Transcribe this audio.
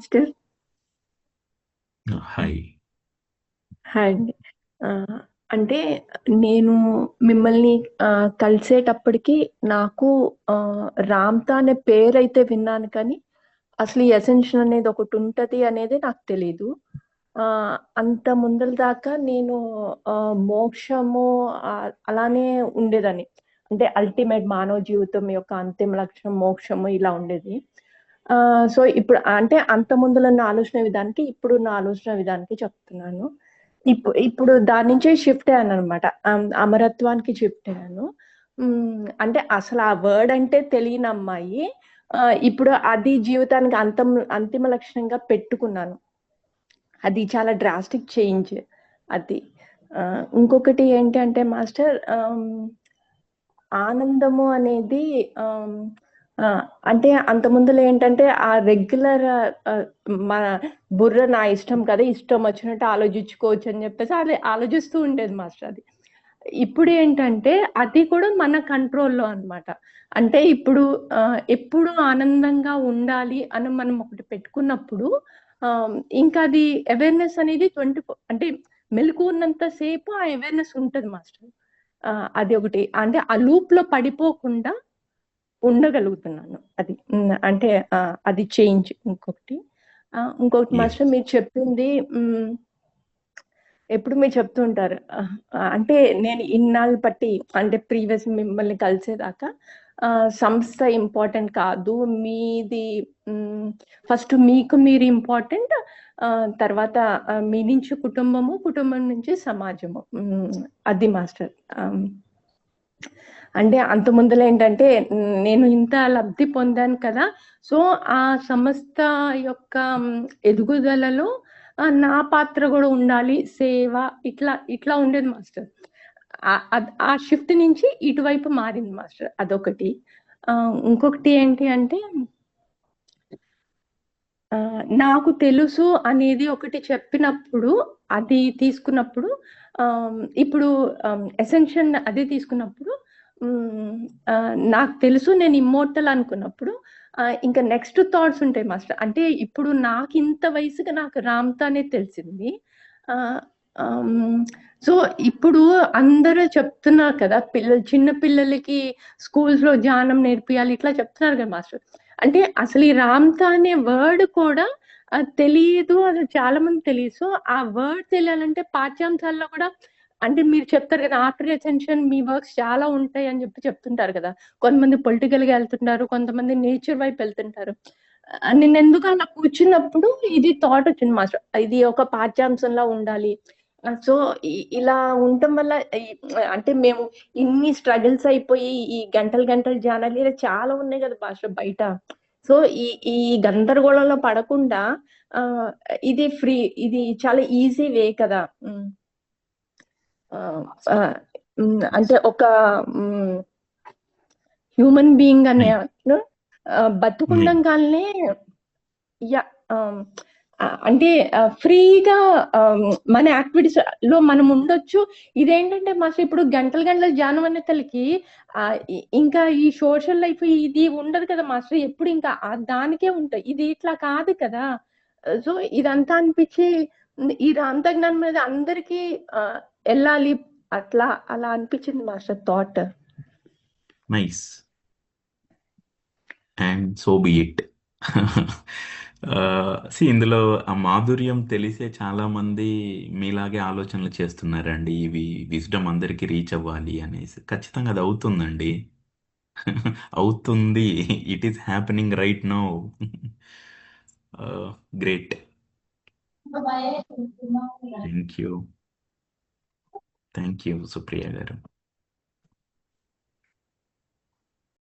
Master. Hi. Hi అండి. ఆహ్, అంటే నేను మిమ్మల్ని కలిసేటప్పటికి నాకు 'రామ్‌తా' అనే పేరైతే విన్నాను కానీ, అసలు ఈ అసెన్షన్ అనేది ఒకటుంటది అనేది నాకు తెలీదు. అంత ముందల దాకా నేను మోక్షము అలానే ఉండేదాన్ని. అంటే అల్టిమేట్ మానవ జీవితం యొక్క అంతిమ లక్ష్యం మోక్షము ఇలా ఉండేది. సో, ఇప్పుడు అంటే అంత ముందులున్న ఆలోచన విధానానికి, ఇప్పుడున్న ఆలోచన విధానానికి చెప్తున్నాను. ఇప్పుడు దాని నుంచే షిఫ్ట్ అయ్యాననమాట. అమరత్వానికి షిఫ్ట్ అయ్యాను. అంటే అసలు ఆ వర్డ్ అంటే తెలియని అమ్మాయి. ఇప్పుడు అది జీవితానికి అంతిమ లక్ష్యంగా పెట్టుకున్నాను. అది చాలా డ్రాస్టిక్ చేంజ్ అది. ఇంకొకటి ఏంటి అంటే మాస్టర్, ఆనందము అనేది ఆహ్, అంటే అంతకుముందులో ఏంటంటే ఆ రెగ్యులర్ మన బుర్ర నా ఇష్టం కదా! ఇష్టం వచ్చినట్టు ఆలోచించుకోవచ్చు అని చెప్పేసి అది ఆలోచిస్తూ ఉండేది మాస్టర్ అది. ఇప్పుడేంటంటే అది కూడా మన కంట్రోల్‌లో అన్నమాట. అంటే ఇప్పుడు ఎప్పుడు ఆనందంగా ఉండాలి అని మనం ఒకటి పెట్టుకున్నప్పుడు ఇంకా అది అవేర్‌నెస్ అనేది 24 అంటే మెలుకువ ఉన్నంత సేపు ఆ అవేర్‌నెస్ ఉంటది మాస్టర్. అది ఒకటి. అంటే ఆ లూప్‌లో పడిపోకుండా ఉండగలుగుతున్నాను. అది. అంటే అది చేంజ్ ఇంకొకటి. ఇంకొకటి ఎస్. మాస్టర్ మీరు చెప్పింది ఎప్పుడు మీరు చెప్తూ ఉంటారు. అంటే నేను ఇన్నాళ్ళు బట్టి అంటే ప్రీవియస్ మిమ్మల్ని కలిసేదాకా సంస్థ ఇంపార్టెంట్ కాదు. మీది ఫస్ట్ మీకు మీరు ఇంపార్టెంట్. తర్వాత మీ నుంచి కుటుంబము, కుటుంబం నుంచి సమాజము. అది మాస్టర్. అంటే అంత ముందులో ఏంటంటే నేను ఇంత లబ్ధి పొందాను కదా! సో, ఆ సంస్థ యొక్క ఎదుగుదలలో నా పాత్ర గూడా ఉండాలి. సేవ ఇట్లా ఉండేది మాస్టర్. ఆ షిఫ్ట్ నుంచి ఇటువైపు మారింది మాస్టర్. అదొకటి. ఇంకొకటి ఏంటి అంటే నాకు తెలుసు అనేది ఒకటి చెప్పినప్పుడు, అది తీసుకున్నప్పుడు ఇప్పుడు ఎసెన్షన్ అది తీసుకున్నప్పుడు నాకు తెలుసు నేను ఇమ్మోర్టల్ అనుకున్నప్పుడు ఇంకా నెక్స్ట్ థాట్స్ ఉంటాయి మాస్టర్. అంటే ఇప్పుడు నాకింత వయసుకి నాకు రామ్‌తా అనేది తెలిసింది. ఆహ్, హ్మ్. సో, ఇప్పుడు అందరూ చెప్తున్నారు కదా! చిన్న పిల్లలకి స్కూల్స్‌లో ధ్యానం నేర్పియాలి ఇట్లా చెప్తున్నారు కదా మాస్టర్. అంటే అసలు ఈ రామ్‌తా అనే వర్డ్ కూడా తెలీదు. అది చాలా మందికి తెలీదు. సో, ఆ వర్డ్ తెలియాలంటే పాఠ్యాంశాల్లో కూడా అంటే మీరు చెప్తారు కదా! ఆఫ్టర్ అసెన్షన్ మీ వర్క్స్ చాలా ఉంటాయి అని చెప్తుంటారు కదా! కొంతమంది పొలిటికల్‌గా ఎళ్తుంటారు. కొంతమంది నేచర్ వైపు ఎళ్తుంటారు. నేనెందుకో అలా కూర్చున్నప్పుడు ఇది థాట్ వచ్చింది మాస్టర్. ఇది ఒక పాఠ్యాంశంలా ఉండాలి. సో, ఇలా ఉండటం వల్ల అంటే మేము ఇన్ని స్ట్రగుల్స్ అయిపోయి ఈ గంటలు గంటలు ధ్యానాలు ఇలా చాలా ఉన్నాయి కదా మాస్టర్ బయట. సో, ఈ ఈ గందరగోళంలో పడకుండా ఆహ్, ఇది చాలా ఈజీ వే కదా! ఆహ్, ఆహ్, అంటే ఒక హ్మ్, హ్యూమన్ బీయింగ్ అన్నట్టు బతికుండంగాల్నే యాహ్! అంటే ఫ్రీగా మన యాక్టివిటీస్‌లో మనం ఉండొచ్చు. ఇదేంటంటే మాస్టర్ ఇప్పుడు గంటలు గంటలు ధ్యానం అనే తలకి ఇంకా ఈ సోషల్ లైఫ్ ఇది ఉండదు కదా మాస్టర్. ఎప్పుడు ఇంకా దానికే ఉంటాయి. ఇది ఇట్లా కాదు కదా! సో, ఇదంతా అనిపిచ్చి ఈ రాంతజ్ఞానం మీద అందరికీ ఆహ్, ఎళ్ళాలి. అలా అనిపిచ్చింది master thought. Nice. And so be it. ఇందులో ఆ మాధుర్యం తెలిసే చాలా మంది మీలాగే ఆలోచనలు చేస్తున్నారండి. ఇవి విజ్డమ్ అందరికీ రీచ్ అవ్వాలి అనేసి. ఖచ్చితంగా అది అవుతుందండి. అవుతుంది. It is happening right now. Great. Thank you. Thank you Supriya గారు.